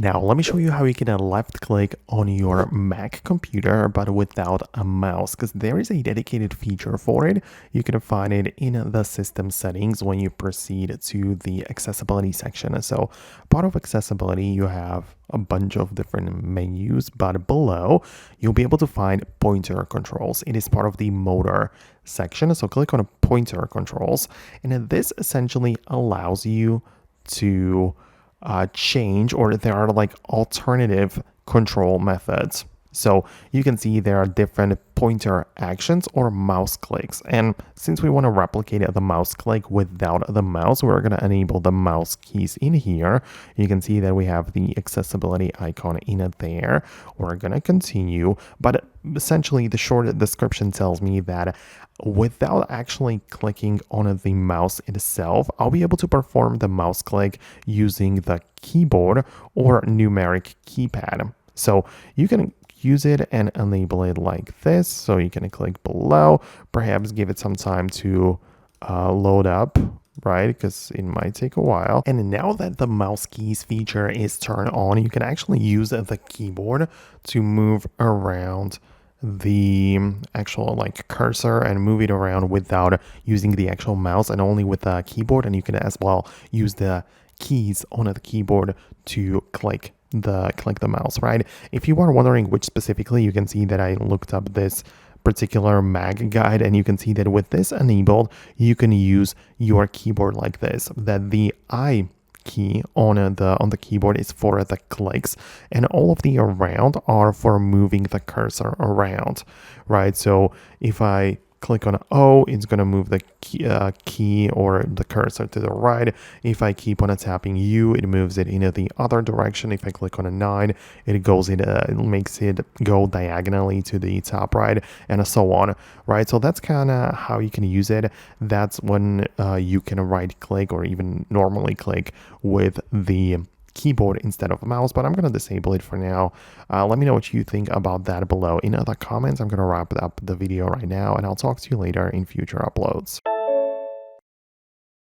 Now, let me show you how you can left click on your Mac computer, but without a mouse, because there is a dedicated feature for it. You can find it in the system settings when you proceed to the accessibility section. So part of accessibility, you have a bunch of different menus, but below you'll be able to find pointer controls. It is part of the motor section. So click on pointer controls, and this essentially allows you to change, or there are like alternative control methods. So you can see there are different pointer actions or mouse clicks. And since we want to replicate the mouse click without the mouse, we're going to enable the mouse keys in here. You can see that we have the accessibility icon in there. We're going to continue, but essentially the short description tells me that without actually clicking on the mouse itself, I'll be able to perform the mouse click using the keyboard or numeric keypad. So you can use it and enable it like this. So you can click below, perhaps give it some time to load up, right? Because it might take a while. And now that the mouse keys feature is turned on, you can actually use the keyboard to move around the actual like cursor and move it around without using the actual mouse, and only with the keyboard. And you can as well use the keys on the keyboard to click the mouse, right? If you are wondering which specifically, you can see that I looked up this particular Mac guide, and you can see that with this enabled, you can use your keyboard like this, that the I key on the keyboard is for the clicks, and all of the around are for moving the cursor around, right? So if I click on O, it's going to move the key or the cursor to the right. If I keep on tapping U, it moves it in the other direction. If I click on a 9, it makes it go diagonally to the top right, and so on, right? So that's kind of how you can use it. That's when you can right click or even normally click with the keyboard instead of a mouse, but I'm going to disable it for now. Let me know what you think about that below in the comments. I'm going to wrap up the video right now, and I'll talk to you later in future uploads.